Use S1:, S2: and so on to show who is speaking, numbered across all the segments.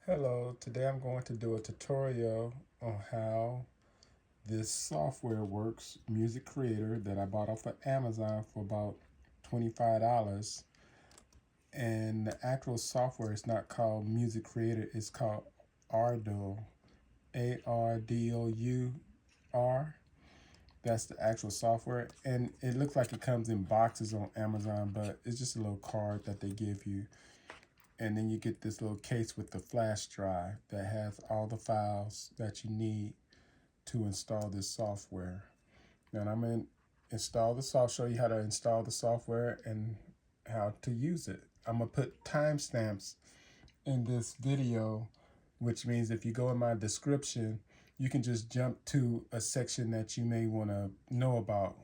S1: Hello, today I'm going to do a tutorial on how this software works, Music Creator, that I bought off of Amazon for about $25. And the actual software is not called Music Creator, it's called Ardour, Ardour. That's the actual software. And it looks like it comes in boxes on Amazon, but it's just a little card that they give you. And then you get this little case with the flash drive that has all the files that you need to install this software. Now I'm going to install the software, show you how to install the software and how to use it. I'm going to put timestamps in this video, which means if you go in my description, you can just jump to a section that you may want to know about,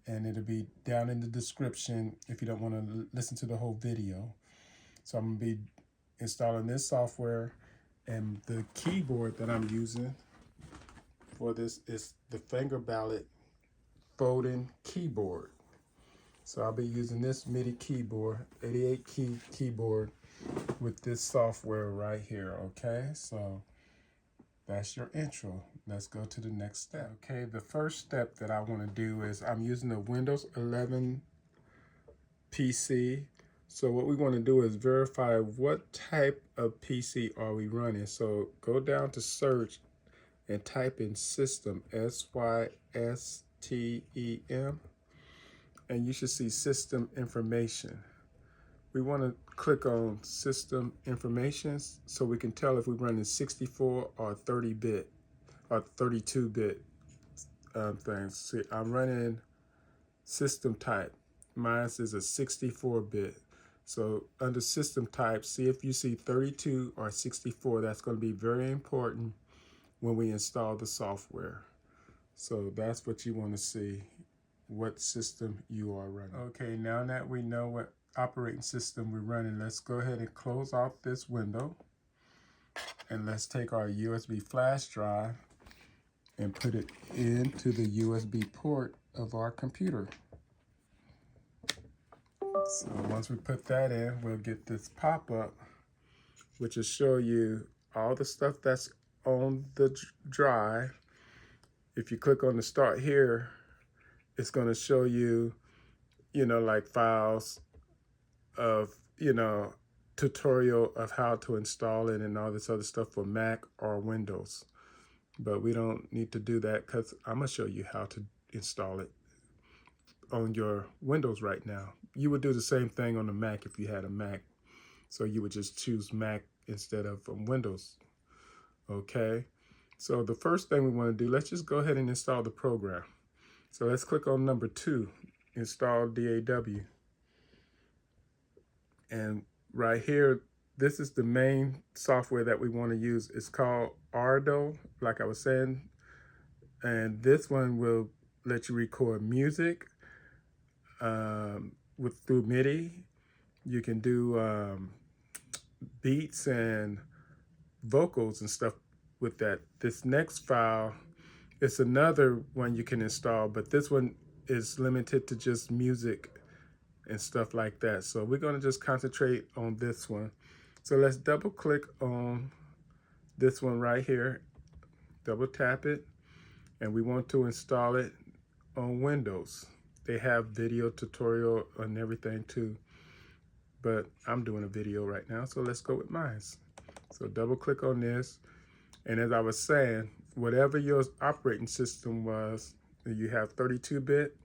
S1: and it'll be down in the description if you don't want to listen to the whole video. So I'm going to be installing this software, and the keyboard that I'm using for this is the FingerBallet folding keyboard. So I'll be using this Midi keyboard, 88 key keyboard with this software right here, okay? So that's your intro. Let's go to the next step. Okay, the first step that I want to do is I'm using the Windows 11 PC. So what we want to do is verify what type of PC are we running. So go down to search and type in system, SYSTEM, and you should see system information. We want to click on system information so we can tell if we're running 64 or 30-bit or 32-bit things. See, I'm running system type. Mine is a 64-bit. So under system type, see if you see 32 or 64. That's going to be very important when we install the software. So that's what you want to see, what system you are running. Okay, now that we know what operating system we're running, let's go ahead and close off this window. And let's take our USB flash drive and put it into the USB port of our computer. So once we put that in, we'll get this pop-up, which will show you all the stuff that's on the drive. If you click on the start here, it's going to show you, like files of, tutorial of how to install it and all this other stuff for Mac or Windows. But we don't need to do that because I'm going to show you how to install it on your Windows right now. You would do the same thing on the Mac if you had a Mac. So you would just choose Mac instead of Windows. Okay. So the first thing we want to do, let's just go ahead and install the program. So let's click on number 2, install DAW. And right here, this is the main software that we want to use. It's called Ardour, like I was saying. And this one will let you record music through Midi. You can do beats and vocals and stuff with that. This next file, it's another one you can install, but this one is limited to just music and stuff like that. So we're going to just concentrate on this one. So let's double click on this one right here, double tap it, and we want to install it on Windows. They have video tutorial and everything too, but I'm doing a video right now, so let's go with mine. So double click on this, and as I was saying, whatever your operating system was, you have 32-bit,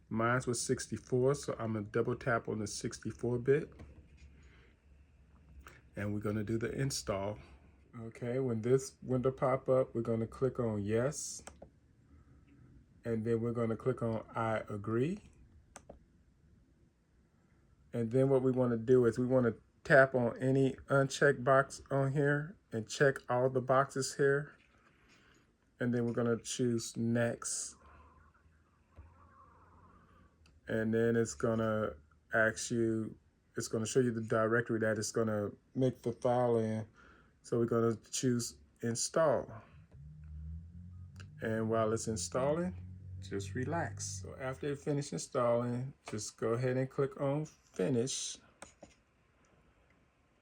S1: mine was 64, so I'm gonna double tap on the 64-bit, and we're gonna do the install. Okay, when this window pop up, we're gonna click on yes, and then we're gonna click on I agree. And then what we wanna do is we wanna tap on any unchecked box on here and check all the boxes here. And then we're gonna choose next. And then it's gonna ask you, it's gonna show you the directory that it's gonna make the file in. So we're gonna choose install. And while it's installing, just relax. So after it finishes installing, just go ahead and click on finish.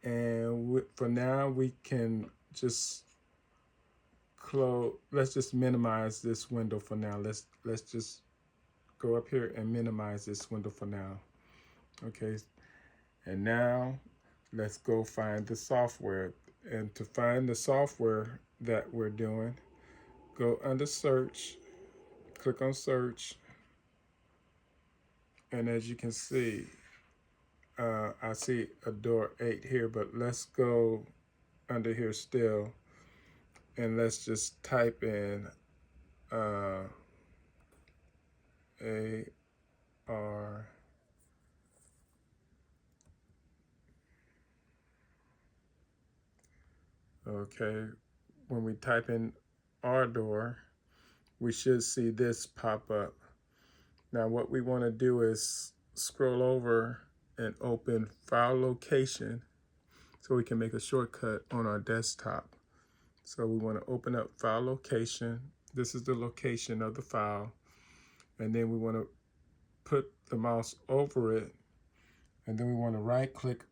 S1: And for now, we can just close. Let's just minimize this window for now. Let's just go up here and minimize this window for now. Okay, and now let's go find the software. And to find the software that we're doing, go under search, click on search, and as you can see, I see Ardour 8 here, but let's go under here still, and let's just type in AR. Okay, when we type in Ardour, we should see this pop up. Now what we want to do is scroll over and open file location so we can make a shortcut on our desktop. So we want to open up file location. This is the location of the file. And then we want to put the mouse over it. And then we want to right click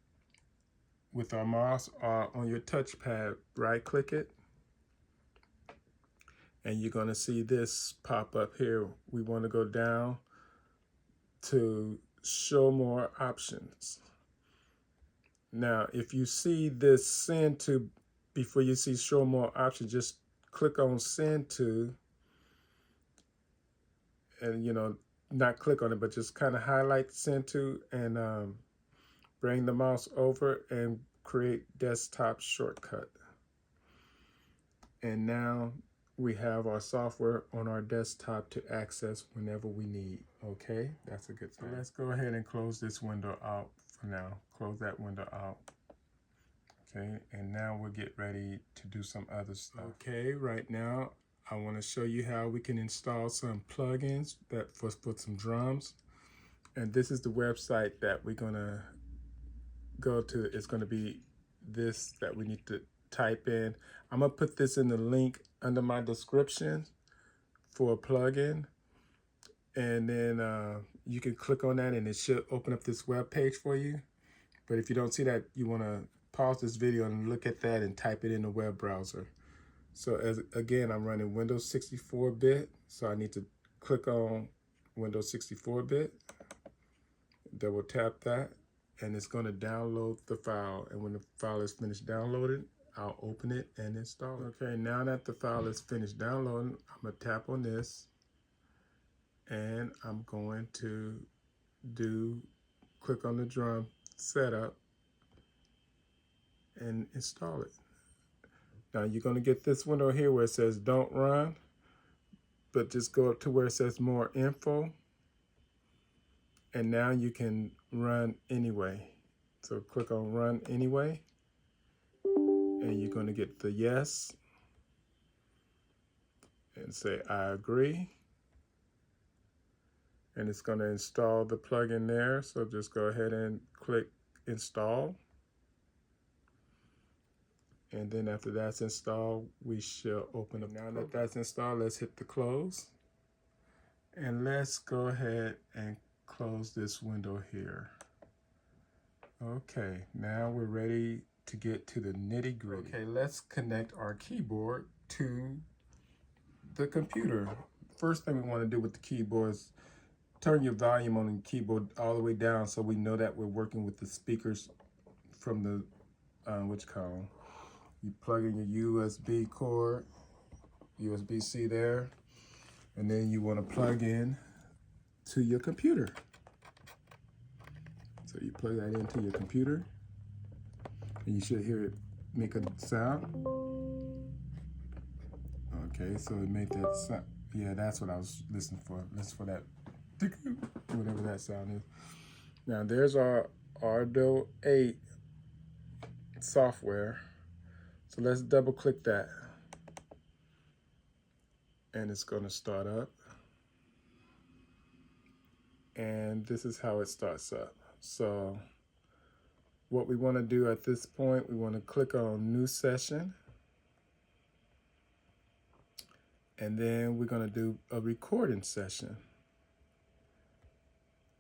S1: with our mouse on your touchpad, right click it. And you're going to see this pop up here. We want to go down to show more options. Now, if you see this send to before you see show more options, just click on send to, and not click on it, but just kind of highlight send to, and bring the mouse over and create desktop shortcut. And now we have our software on our desktop to access whenever we need. Okay, that's a good thing. So let's go ahead and close this window out for now. Close that window out. Okay, and now we'll get ready to do some other stuff. Okay, right now I want to show you how we can install some plugins that for some drums. And this is the website that we're gonna go to. It's gonna be this that we need to type in. I'm gonna put this in the link under my description for a plugin, and then you can click on that and it should open up this web page for you. But if you don't see that, you want to pause this video and look at that and type it in the web browser. So again, I'm running Windows 64-bit, so I need to click on Windows 64-bit, double tap that, and it's going to download the file. And when the file is finished downloading, I'll open it and install it. Okay, now that the file is finished downloading, I'm going to tap on this, and I'm going to click on the drum setup and install it. Now you're going to get this window here where it says don't run, but just go up to where it says more info, and now you can run anyway. So click on run anyway, and you're going to get the yes and say I agree, and it's going to install the plugin there. So just go ahead and click install, and then after that's installed, we shall open up. Now that that's installed, let's hit the close, and let's go ahead and close this window here. Okay, now we're ready to get to the nitty-gritty. Okay, let's connect our keyboard to the computer. First thing we want to do with the keyboard is turn your volume on the keyboard all the way down so we know that we're working with the speakers from the which column. You plug in your USB cord, USB-C there, and then you want to plug in to your computer. So you plug that into your computer, and you should hear it make a sound. Okay, so it made that sound. Yeah, that's what I was listening for. Listen for that, whatever that sound is. Now there's our Ardour 8 software. So let's double click that, and it's going to start up. And this is how it starts up. So what we want to do at this point, we want to click on new session, and then we're going to do a recording session,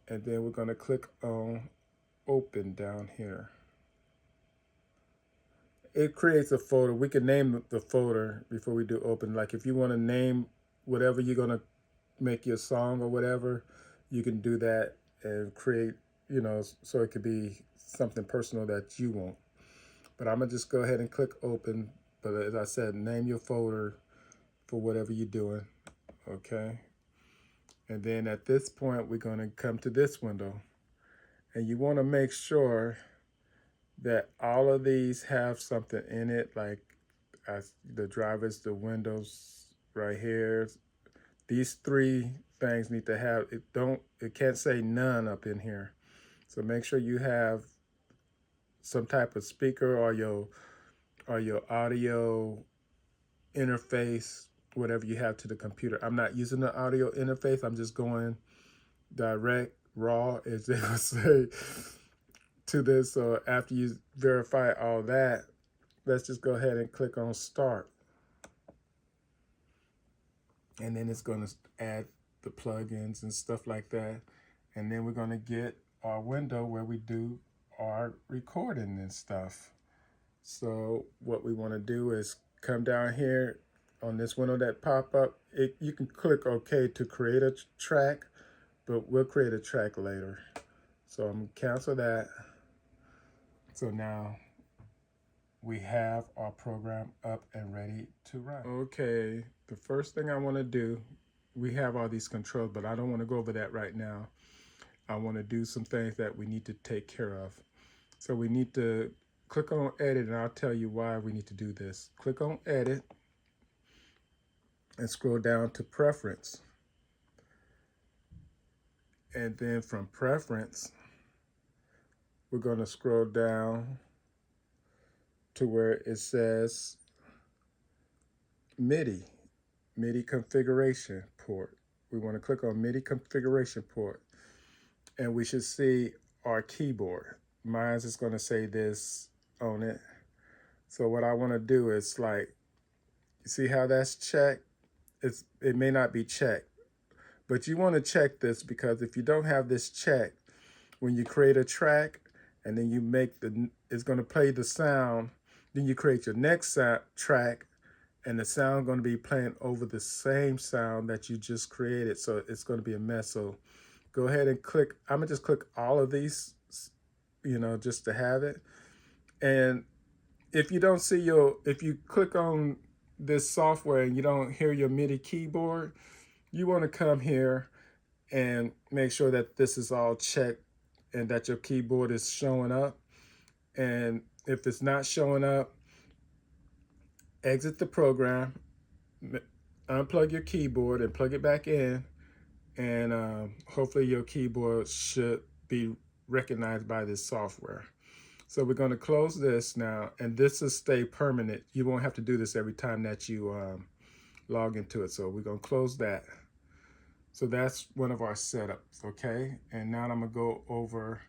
S1: and then we're going to click on open down here, it creates a folder. We can name the folder before we do open. Like if you want to name whatever you're going to make your song or whatever, you can do that and create, you know, so it could be something personal that you want. But I'm going to just go ahead and click open. But as I said, name your folder for whatever you're doing. Okay. And then at this point, we're going to come to this window. And you want to make sure that all of these have something in it, like the drivers, the windows right here. These three things need to have it. It can't say none up in here. So make sure you have some type of speaker or your audio interface, whatever you have to the computer. I'm not using the audio interface. I'm just going direct, raw, as they would say, to this. So after you verify all that, let's just go ahead and click on start. And then it's going to add the plugins and stuff like that. And then we're going to get our window where we do our recording and stuff. So what we want to do is come down here on this window that pop up. You can click OK to create a track, but we'll create a track later. So I'm going to cancel that. So now we have our program up and ready to run. Okay, the first thing I want to do, we have all these controls, but I don't want to go over that right now. I want to do some things that we need to take care of. So we need to click on edit, and I'll tell you why we need to do this. Click on edit and scroll down to preference. And then from preference, we're going to scroll down to where it says Midi configuration port. We want to click on Midi configuration port, and we should see our keyboard. Mine is going to say this on it. So what I want to do is, like, you see how that's checked? It may not be checked, but you want to check this, because if you don't have this checked, when you create a track and then you make it's going to play the sound, then you create your next track, and the sound going to be playing over the same sound that you just created. So it's going to be a mess. So go ahead and click. I'm going to just click all of these, you know, just to have it. And if you don't see if you click on this software and you don't hear your MIDI keyboard, you want to come here and make sure that this is all checked and that your keyboard is showing up. And if it's not showing up, exit the program, unplug your keyboard and plug it back in, and hopefully your keyboard should be recognized by this software. So we're going to close this now, and this will stay permanent. You won't have to do this every time that you log into it. So we're going to close that. So that's one of our setups, okay? And now I'm going to go over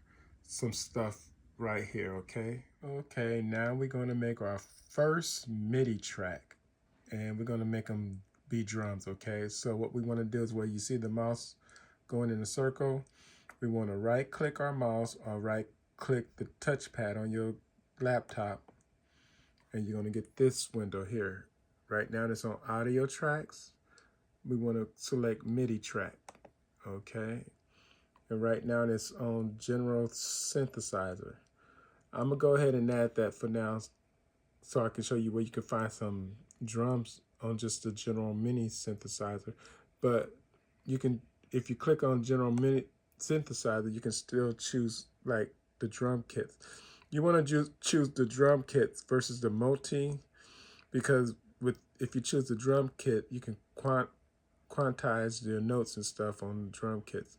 S1: some stuff right here, okay? Okay, now we're going to make our first MIDI track, and we're going to make them be drums, okay? So what we want to do is, where you see the mouse going in a circle, we want to right-click our mouse or right-click the touchpad on your laptop, and you're going to get this window here. Right now it's on audio tracks. We want to select MIDI track, okay? And right now it's on general synthesizer. I'm going to go ahead and add that for now, so I can show you where you can find some drums on just the general mini synthesizer. But you can, if you click on general mini synthesizer, you can still choose like the drum kits. You want to choose the drum kits versus the multi, because if you choose the drum kit, you can quantize your notes and stuff on the drum kits.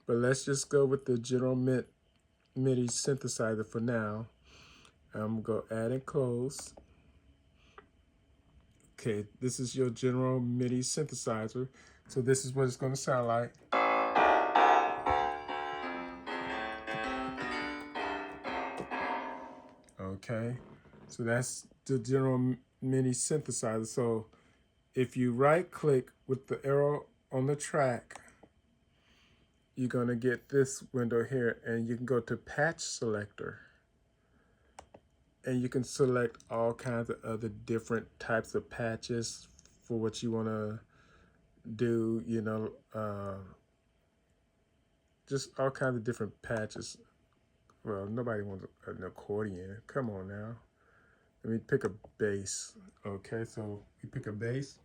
S1: But let's just go with the general MIDI synthesizer for now. I'm going to go add and close. Okay, this is your general MIDI synthesizer. So this is what it's going to sound like. Okay, so that's the general MIDI synthesizer. So if you right click with the arrow on the track, you're going to get this window here, and you can go to patch selector. And you can select all kinds of other different types of patches for what you want to do, you know, just all kinds of different patches. Well, nobody wants an accordion. Come on now. Let me pick a bass. Okay, so we pick a bass.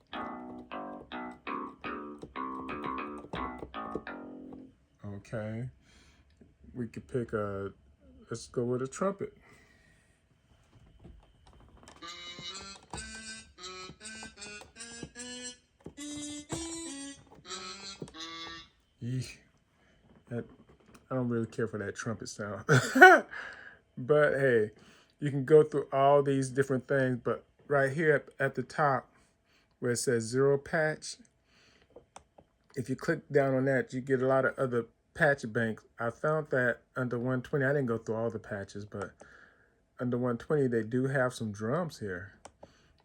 S1: Okay. We could pick a, let's go with a trumpet. That, I don't really care for that trumpet sound. But hey, you can go through all these different things, but right here at the top where it says 0 patch, if you click down on that, you get a lot of other patch banks. I found that under 120, I didn't go through all the patches, but under 120, they do have some drums here.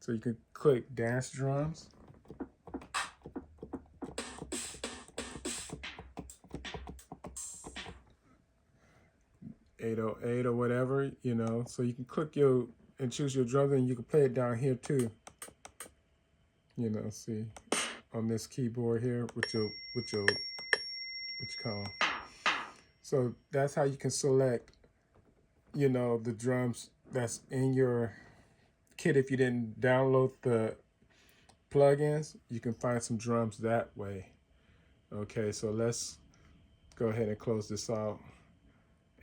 S1: So you can click dance drums. .808 or whatever, you know. So you can click your and choose your drums, and you can play it down here too. You know, see on this keyboard here with your what you call. So that's how you can select, you know, the drums that's in your kit. If you didn't download the plugins, you can find some drums that way. Okay, so let's go ahead and close this out.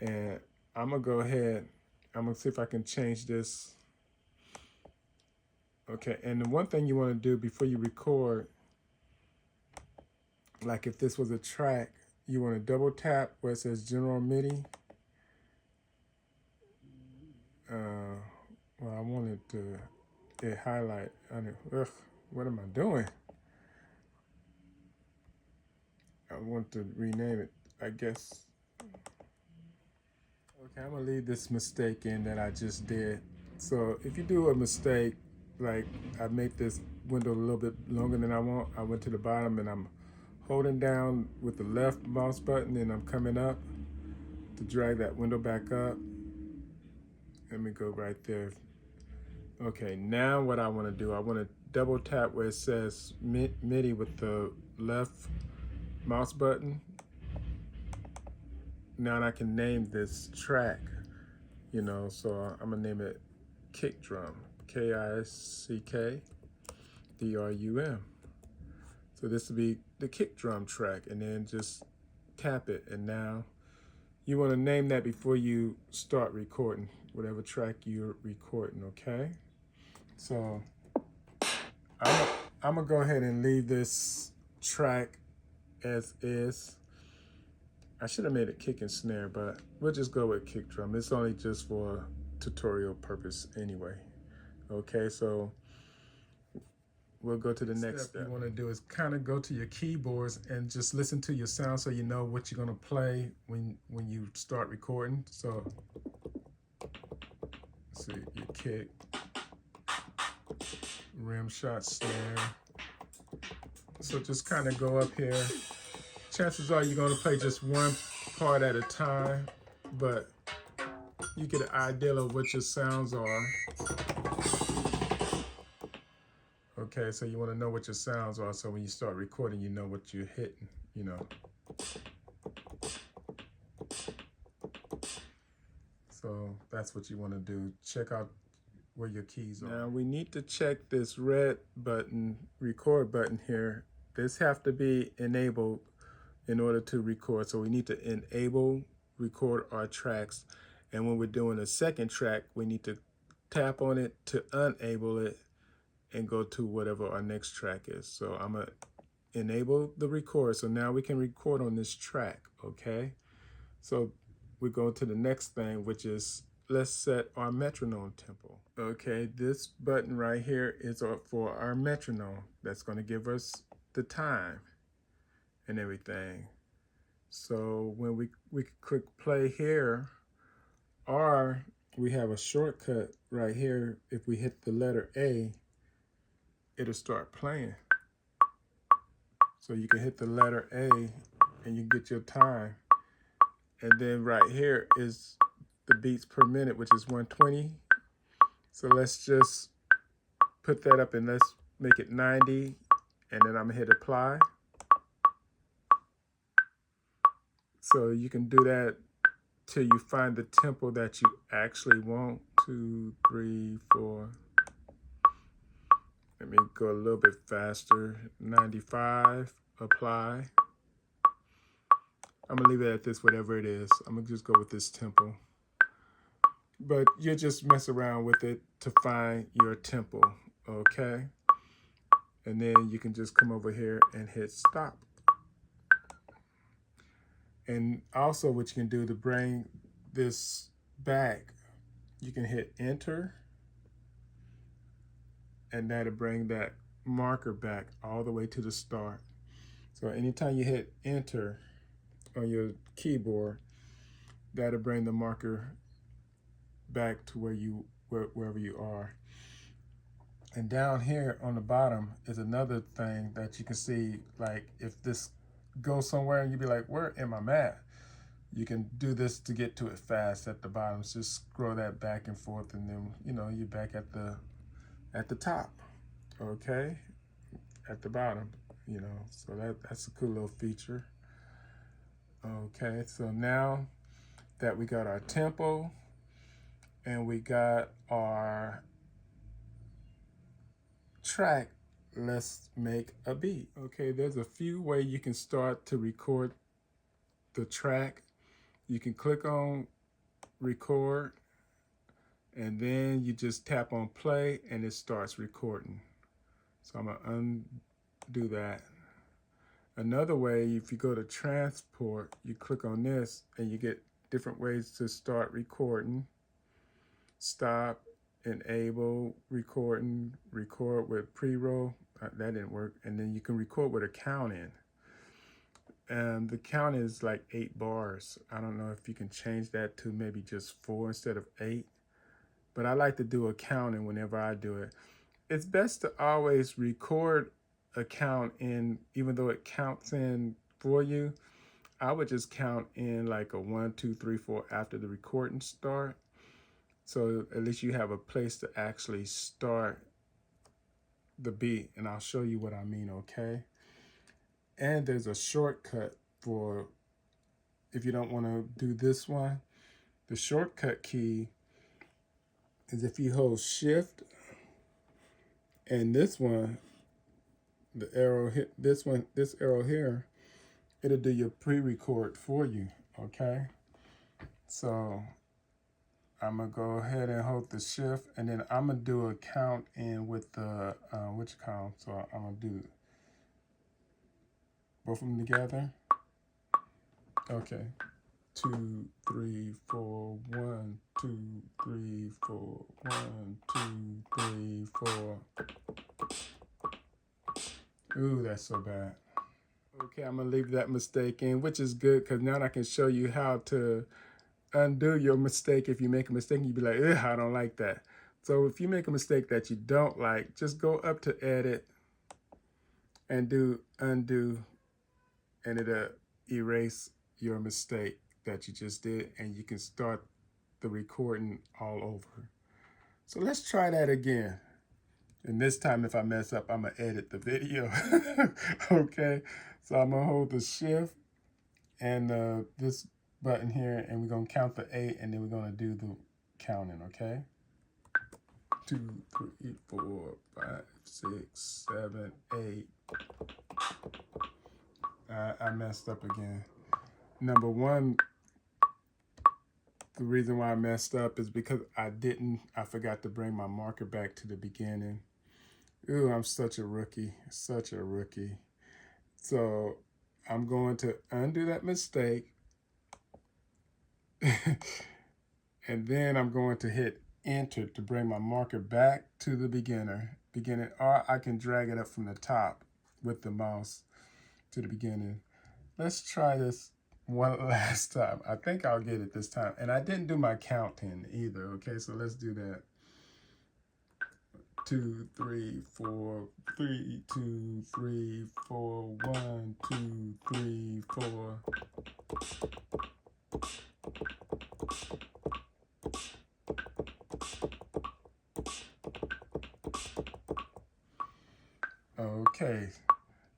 S1: And I'm gonna go ahead, I'm gonna see if I can change this. Okay, and the one thing you wanna do before you record, like if this was a track, you wanna double tap where it says General Midi. Well, I wanted to highlight. What am I doing? I want to rename it, I guess. Okay, I'm gonna leave this mistake in that I just did. So if you do a mistake, like I made this window a little bit longer than I want, I went to the bottom and I'm holding down with the left mouse button and I'm coming up to drag that window back up. Let me go right there. Okay, now what I want to do, I want to double tap where it says MIDI with the left mouse button. Now I can name this track, you know, so I'm gonna name it Kick Drum, KICK-DRUM. So this will be the kick drum track, and then just tap it. And now you want to name that before you start recording, whatever track you're recording, okay? So I'm gonna go ahead and leave this track as is. I should have made it kick and snare, but we'll just go with kick drum. It's only just for tutorial purpose anyway. Okay, so we'll go to the next step. What you want to do is kind of go to your keyboards and just listen to your sound so you know what you're going to play when you start recording. So let's see, your kick, rim shot, snare. So just kind of go up here. Chances are you're going to play just one part at a time, but you get an idea of what your sounds are. Okay, so you want to know what your sounds are, so when you start recording, you know what you're hitting, you know. So that's what you want to do. Check out where your keys are. Now we need to check this red button, record button here. This have to be enabled in order to record. So we need to enable record our tracks. And when we're doing a second track, we need to tap on it to enable it and go to whatever our next track is. So I'm gonna enable the record. So now we can record on this track, okay? So we go to the next thing, which is let's set our metronome tempo. Okay, this button right here is for our metronome. That's gonna give us the time and everything. So when we click play here, or we have a shortcut right here. If we hit the letter A, it'll start playing. So you can hit the letter A and you get your time. And then right here is the beats per minute, which is 120. So let's just put that up and let's make it 90, and then I'm gonna hit apply. So you can do that till you find the tempo that you actually want. 2, 3, 4. Let me go a little bit faster. 95, apply. I'm gonna leave it at this, whatever it is. I'm gonna just go with this tempo. But you just mess around with it to find your tempo, okay? And then you can just come over here and hit stop. And also what you can do to bring this back, you can hit enter, and that'll bring that marker back all the way to the start. So anytime you hit enter on your keyboard, that'll bring the marker back to wherever you are. And down here on the bottom is another thing that you can see, like if this goes somewhere and you'd be like, where am I at? You can do this to get to it fast at the bottom. So just scroll that back and forth, and then you're back at the top, okay? At the bottom, so that's a cool little feature. Okay, so now that we got our tempo and we got our track, let's make a beat. Okay, there's a few ways you can start to record the track. You can click on record, and then you just tap on play and it starts recording. So I'm gonna undo that. Another way, if you go to transport, you click on this and you get different ways to start recording. Stop, enable recording, record with pre-roll. That didn't work. And then you can record with a count in. And the count is like 8 bars. I don't know if you can change that to maybe just 4 instead of 8. But I like to do a count in whenever I do it. It's best to always record a count in, even though it counts in for you. I would just count in like a 1, 2, 3, 4 after the recording start. So at least you have a place to actually start the beat, and I'll show you what I mean, okay? And there's a shortcut for if you don't want to do this one. The shortcut key is if you hold shift and this one, the arrow hit this arrow here, it'll do your pre-record for you, okay? So I'm gonna go ahead and hold the shift, and then I'm gonna do a count in with the which count. So I'm gonna do both of them together. Okay, 2, 3, 4, 1, 2, 3, 4, 1, 2, 3, 4. Ooh, that's so bad. Okay, I'm gonna leave that mistake in, which is good because now I can show you how to undo your mistake. If you make a mistake, you'd be like, ugh, I don't like that. So if you make a mistake that you don't like, just go up to edit and do undo, and it'll erase your mistake that you just did, and you can start the recording all over. So let's try that again. And this time, if I mess up, I'm gonna edit the video. Okay, so I'm gonna hold the shift and this button here, and we're gonna count the 8, and then we're gonna do the counting, okay? 2, 3, 4, 5, 6, 7, 8. I messed up again. Number one, the reason why I messed up is because I forgot to bring my marker back to the beginning. Ooh, I'm such a rookie, such a rookie. So I'm going to undo that mistake. And then I'm going to hit enter to bring my marker back to the beginning, or I can drag it up from the top with the mouse to the beginning. Let's try this one last time. I think I'll get it this time. And I didn't do my counting either, okay? So let's do that. 2, 3, 4, 3, 2, 3, 4, 1, 2, 3, 4. Okay,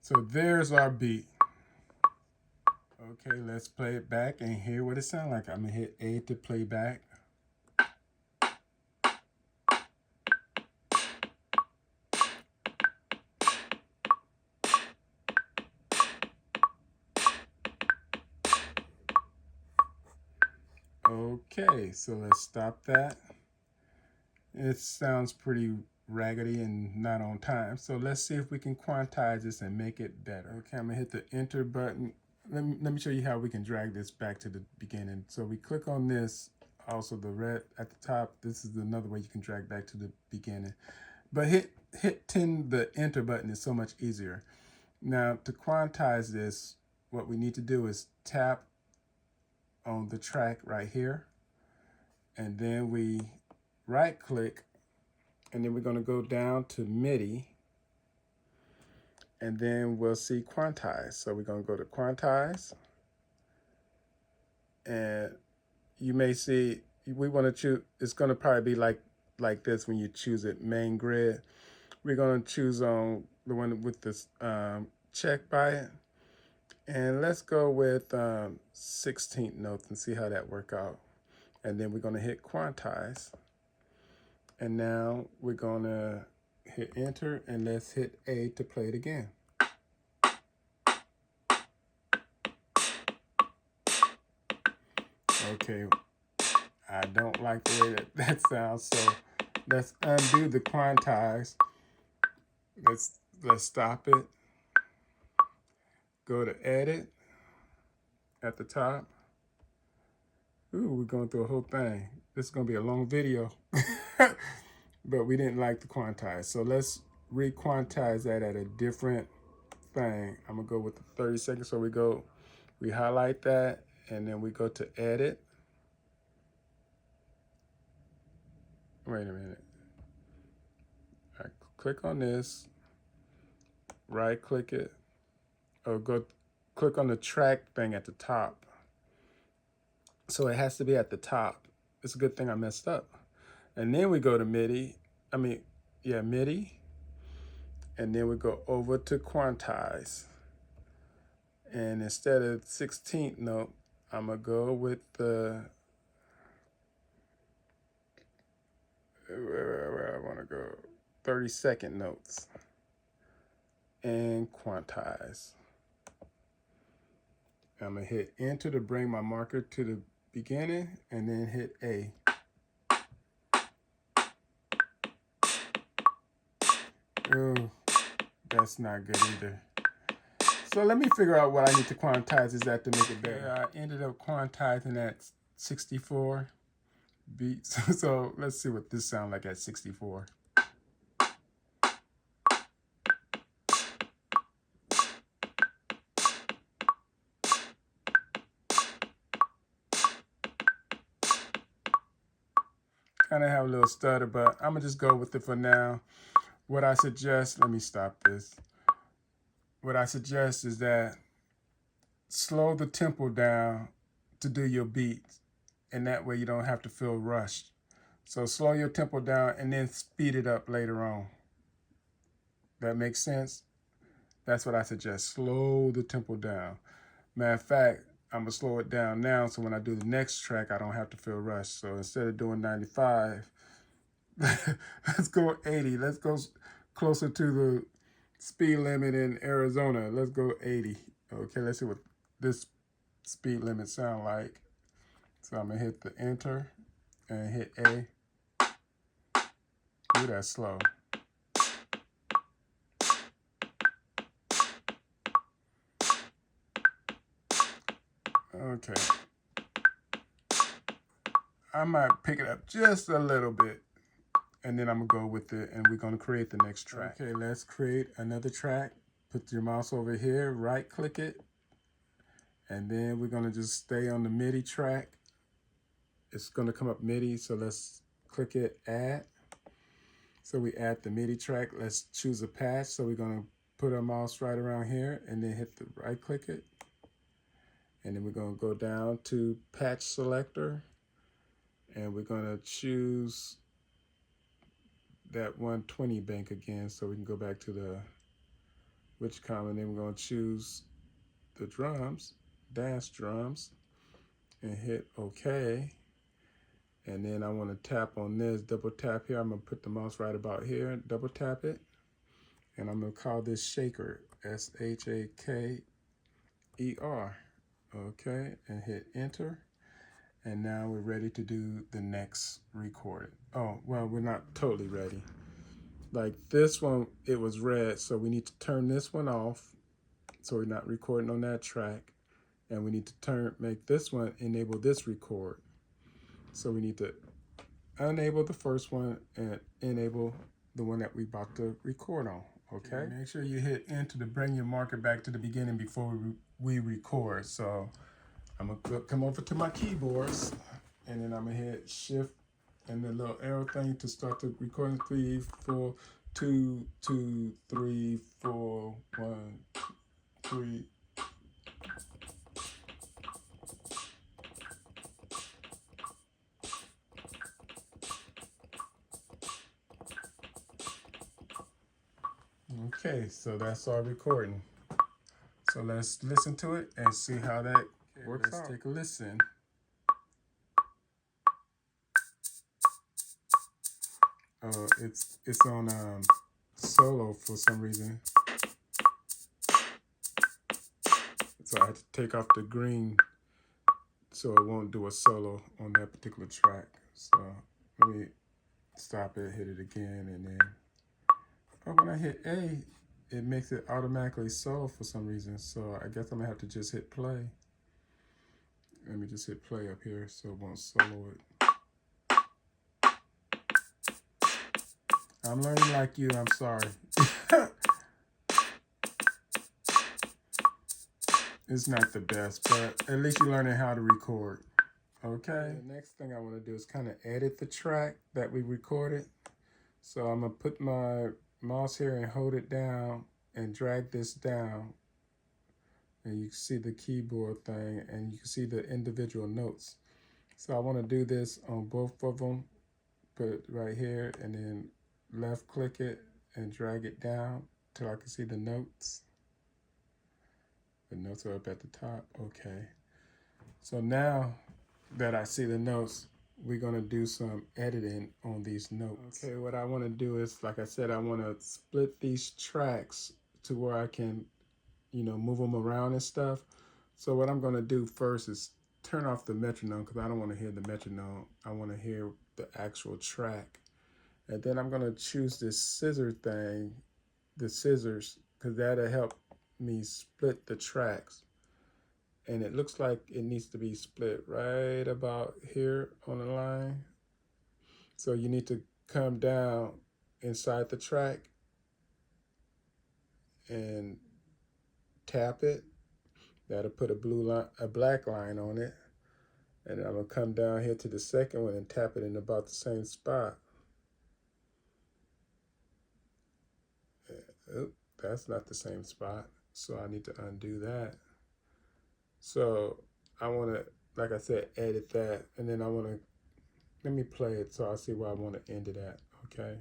S1: so there's our beat. Okay, let's play it back and hear what it sounds like. I'm gonna hit A to play back. Okay, so let's stop that. It sounds pretty raggedy and not on time. So let's see if we can quantize this and make it better. Okay, I'm gonna hit the enter button. Let me show you how we can drag this back to the beginning. So we click on this, also the red at the top. This is another way you can drag back to the beginning. But hitting the enter button is so much easier. Now to quantize this, what we need to do is tap on the track right here, and then we right click, and then we're going to go down to Midi, and then we'll see quantize. So we're going to go to quantize, and you may see we want to choose, it's going to probably be like this when you choose it, main grid. We're going to choose on the one with this check by it, and let's go with 16th notes and see how that work out. And then we're going to hit quantize, and now we're going to hit enter, and let's hit A to play it again. Okay, I don't like the way that sounds, so let's undo the quantize. Let's stop it. Go to edit at the top. Ooh, we're going through a whole thing. This is going to be a long video, but we didn't like the quantize. So let's re-quantize that at a different thing. I'm gonna go with the 30 seconds. So we highlight that, and then we go to edit. Wait a minute. I click on this, right click it, or go click on the track thing at the top. So it has to be at the top. It's a good thing I messed up. And then we go to Midi, Midi. And then we go over to quantize. And instead of 16th note, I'm gonna go with the, where I wanna go, 32nd notes. And quantize. I'm gonna hit enter to bring my marker to the beginning, and then hit A. Oh, that's not good either. So let me figure out what I need to quantize is at to make it better. I ended up quantizing at 64 beats. So let's see what this sounds like at 64. Kind of have a little stutter, but I'm gonna just go with it for now. What I suggest, let me stop this. What I suggest is that slow the tempo down to do your beats, and that way you don't have to feel rushed. So slow your tempo down and then speed it up later on. That makes sense? That's what I suggest. Slow the tempo down. Matter of fact, I'm gonna slow it down now so when I do the next track, I don't have to feel rushed. So instead of doing 95, let's go 80. Let's go closer to the speed limit in Arizona. Let's go 80. Okay, let's see what this speed limit sound like. So I'm gonna hit the enter and hit A. Ooh, that's slow. Okay. I might pick it up just a little bit, and then I'm gonna go with it, and we're gonna create the next track. Okay, let's create another track. Put your mouse over here, right click it, and then we're gonna just stay on the Midi track. It's gonna come up Midi, so let's click it, add. So we add the Midi track. Let's choose a patch. So we're gonna put our mouse right around here, and then hit the right click it. And then we're gonna go down to patch selector, and we're gonna choose that 120 bank again, so we can go back to the which column, and then we're going to choose the drums, dance drums, and hit OK. And then I want to tap on this, double tap here. I'm going to put the mouse right about here, double tap it. And I'm going to call this shaker, S-H-A-K-E-R. Okay, and hit enter. And now we're ready to do the next recording. Oh, well, we're not totally ready. Like this one, it was red, so we need to turn this one off so we're not recording on that track. And we need to make this one enable this record. So we need to enable the first one and enable the one that we about to record on, okay? Make sure you hit enter to bring your marker back to the beginning before we record. So I'm gonna come over to my keyboards, and then I'm gonna hit shift and the little arrow thing to start the recording. 3, 4, 2, 2, 3, 4, 1, 3. Okay, so that's our recording. So let's listen to it and see how that works out. Let's take a listen. It's on solo for some reason. So I had to take off the green so it won't do a solo on that particular track. So let me stop it, hit it again, and then when I hit A, it makes it automatically solo for some reason. So I guess I'm gonna have to just hit play. Let me just hit play up here so it won't solo it. I'm learning like you, I'm sorry. It's not the best, but at least you're learning how to record. Okay, the next thing I want to do is kind of edit the track that we recorded. So I'm gonna put my mouse here and hold it down and drag this down. And you can see the keyboard thing and you can see the individual notes. So I want to do this on both of them. Put it right here and then left click it and drag it down till I can see the notes. The notes are up at the top. Okay. So now that I see the notes, we're going to do some editing on these notes. Okay, what I want to do is, like I said, I want to split these tracks to where I can, move them around and stuff. So what I'm going to do first is turn off the metronome because I don't want to hear the metronome. I want to hear the actual track. And then I'm going to choose this scissor thing, the scissors, because that'll help me split the tracks. And it looks like it needs to be split right about here on the line. So you need to come down inside the track and tap it. That'll put a black line on it. And I'm gonna come down here to the second one and tap it in about the same spot. Oop, that's not the same spot. So I need to undo that. So I want to, like I said, edit that, and then let me play it so I see where I want to end it at, okay?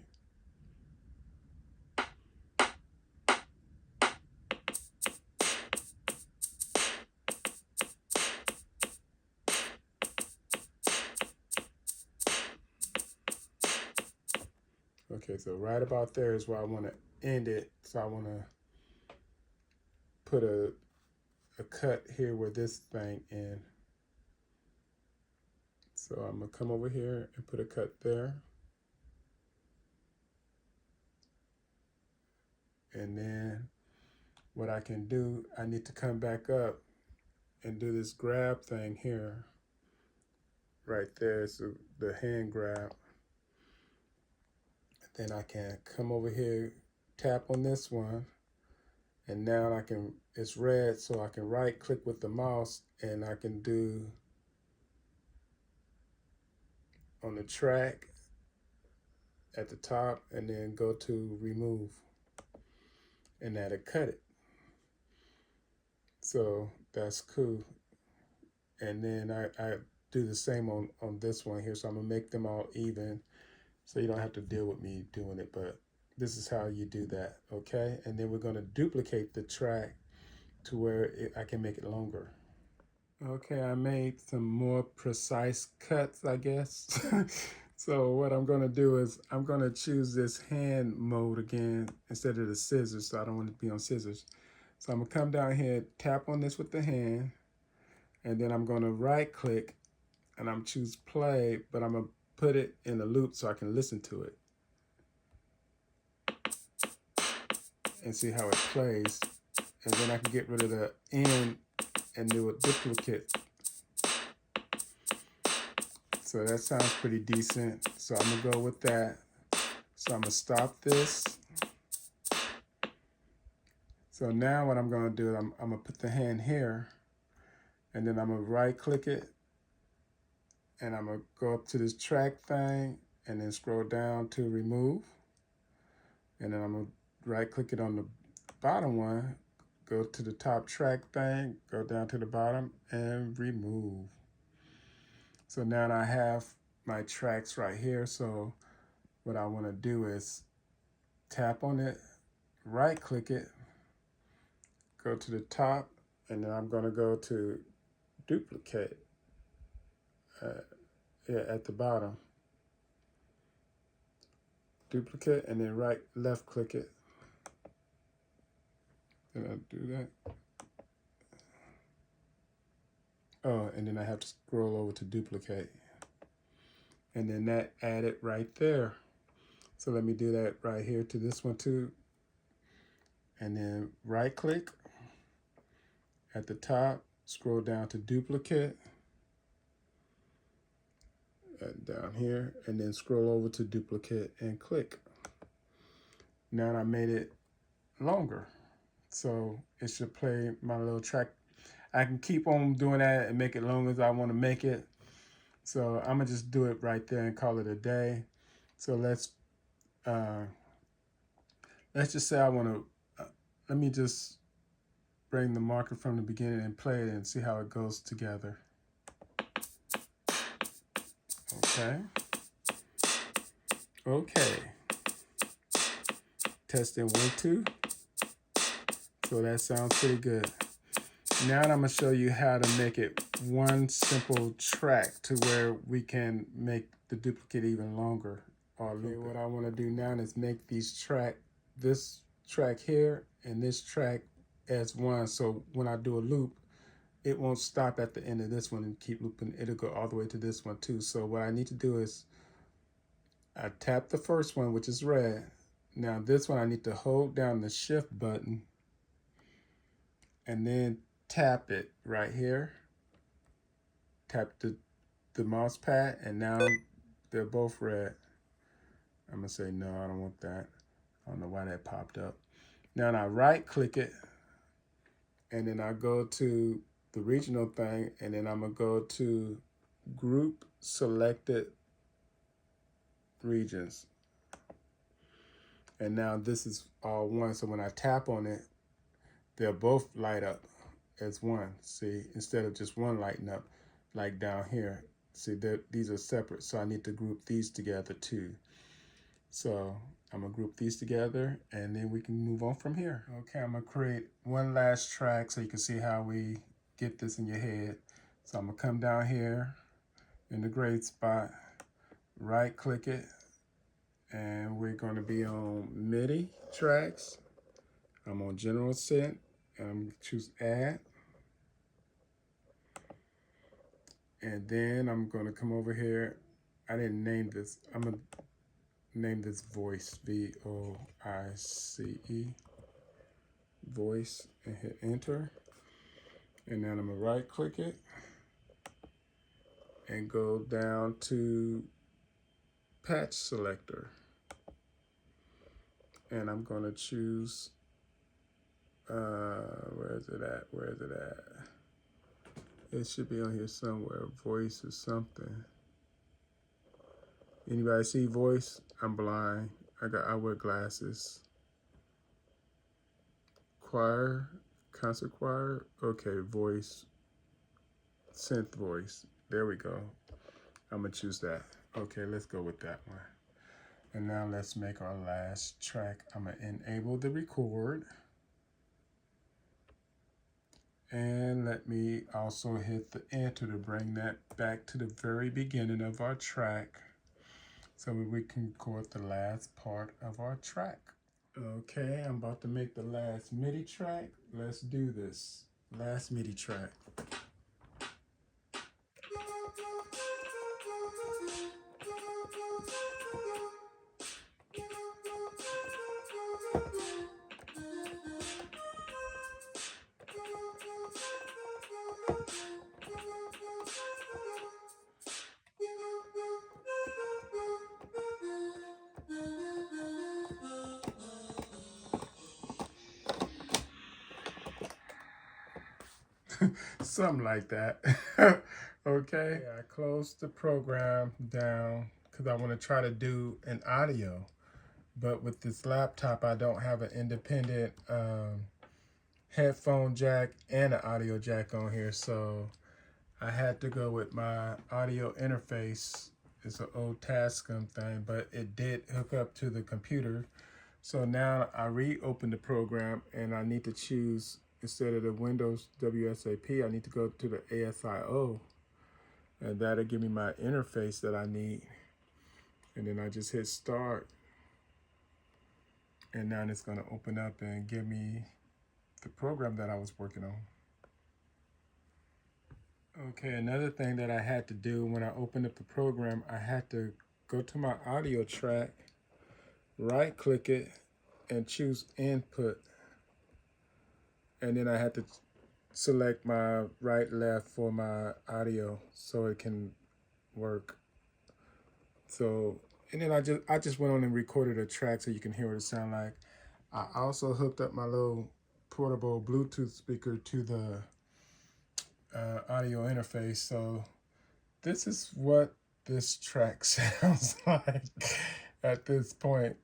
S1: Okay, so right about there is where I want to end it. So I want to put a cut here where this thing ends. So I'm going to come over here and put a cut there. And then what I can do, I need to come back up and do this grab thing here. Right there, so the hand grab. Then I can come over here, tap on this one, and now it's red, so I can right click with the mouse and I can do on the track at the top and then go to remove, and that'll cut it. So that's cool. And then I do the same on this one here, so I'm gonna make them all even so you don't have to deal with me doing it, but This is how you do that, okay? And then we're going to duplicate the track to where I can make it longer. Okay, I made some more precise cuts, I guess. So what I'm going to do is I'm going to choose this hand mode again instead of the scissors, so I don't want to be on scissors. So I'm going to come down here, tap on this with the hand, and then I'm going to right click and I'm choose play, but I'm going to put it in a loop so I can listen to it and see how it plays. And then I can get rid of the end and do a duplicate. So that sounds pretty decent. So I'm gonna go with that. So I'm gonna stop this. So now what I'm gonna do, I'm gonna put the hand here, and then I'm gonna right click it, and I'm gonna go up to this track thing, and then scroll down to remove. And then I'm gonna right click it on the bottom one, go to the top track thing, go down to the bottom, and remove. So now I have my tracks right here. So what I want to do is tap on it, right click it, go to the top, and then I'm going to go to duplicate at the bottom. Duplicate, and then left click it. Did I do that? Oh, and then I have to scroll over to duplicate. And then that added right there. So let me do that right here to this one too. And then right click at the top, scroll down to duplicate down here, and then scroll over to duplicate and click. Now I made it longer, so it should play my little track. I can keep on doing that and make it long as I want to make it. So I'm gonna just do it right there and call it a day. So let's just say I want to. Let me just bring the marker from the beginning and play it and see how it goes together. Okay. Okay. Testing 1, 2. So that sounds pretty good. Now I'm going to show you how to make it one simple track to where we can make the duplicate even longer. Okay, what I want to do now is make this track here and this track as one. So when I do a loop, it won't stop at the end of this one and keep looping. It'll go all the way to this one too. So what I need to do is I tap the first one, which is red. Now this one I need to hold down the shift button and then tap it right here. Tap the mouse pad, and now they're both red. I'm gonna say no, I don't want that. I don't know why that popped up. Now I right click it, and then I go to the regional thing, and then I'm gonna go to group selected regions. And now this is all one, so when I tap on it, they'll both light up as one. See, instead of just one lighting up, like down here. See, these are separate, so I need to group these together too. So I'm gonna group these together, and then we can move on from here. Okay, I'm gonna create one last track so you can see how we get this in your head. So I'm gonna come down here in the grade spot, right click it, and we're gonna be on Midi tracks. I'm on general set, and I'm gonna choose add. And then I'm gonna come over here. I didn't name this. I'm gonna name this voice, V-O-I-C-E, voice, and hit enter. And then I'm gonna right click it and go down to patch selector. And I'm gonna choose, where is it at? Where is it at? It should be on here somewhere, voice or something. Anybody see voice? I'm blind. I wear glasses. Choir, concert choir. Okay, voice, synth voice. There we go. I'm gonna choose that. Okay, let's go with that one. And now let's make our last track. I'm gonna enable the record. And let me also hit the enter to bring that back to the very beginning of our track so we can record the last part of our track. Okay, I'm about to make the last MIDI track. Let's do this. Last MIDI track. Something like that. Okay, I closed the program down because I want to try to do an audio, but with this laptop I don't have an independent headphone jack and an audio jack on here, so I had to go with my audio interface. It's an old Tascam thing, but it did hook up to the computer. So now I reopened the program and I need to choose, instead of the Windows WSAP, I need to go to the ASIO, and that'll give me my interface that I need. And then I just hit start. And now it's gonna open up and give me the program that I was working on. Okay, another thing that I had to do when I opened up the program, I had to go to my audio track, right click it, and choose input. And then I had to select my right left for my audio so it can work. So, and then I just went on and recorded a track so you can hear what it sounds like. I also hooked up my little portable Bluetooth speaker to the audio interface. So this is what this track sounds like at this point.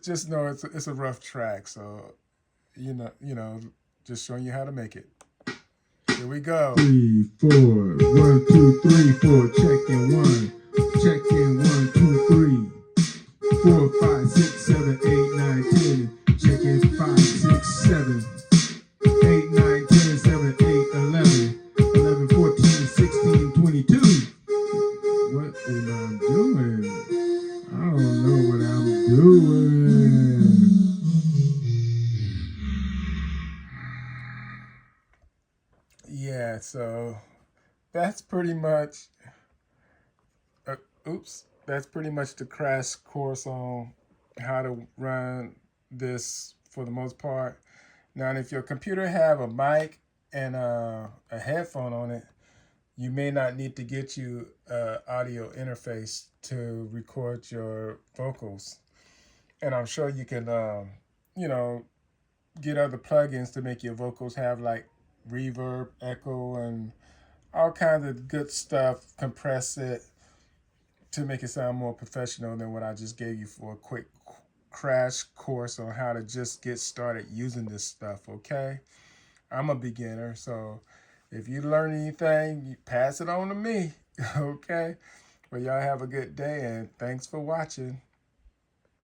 S1: Just know it's a rough track. So you know, just showing you how to make it. Here we go.
S2: 3, 4, 1, 2, 3, 4. Check in 1. Check in 1, 2, 3, 4, 5, 6, 7, 8, 9, 10. Check in 5, 6, 7, 8, 9, 10, 7, 8, 11, 11, 14, 16, 22. What am I doing? I don't know what I'm doing.
S1: Yeah, so that's pretty much, that's pretty much the crash course on how to run this for the most part. Now, if your computer have a mic and a headphone on it, you may not need to get you an audio interface to record your vocals. And I'm sure you can, you know, get other plugins to make your vocals have like reverb, echo, and all kinds of good stuff. Compress it to make it sound more professional than what I just gave you for a quick crash course on how to just get started using this stuff, okay? I'm a beginner, so if you learn anything, you pass it on to me, okay? Well, y'all have a good day, and thanks for watching.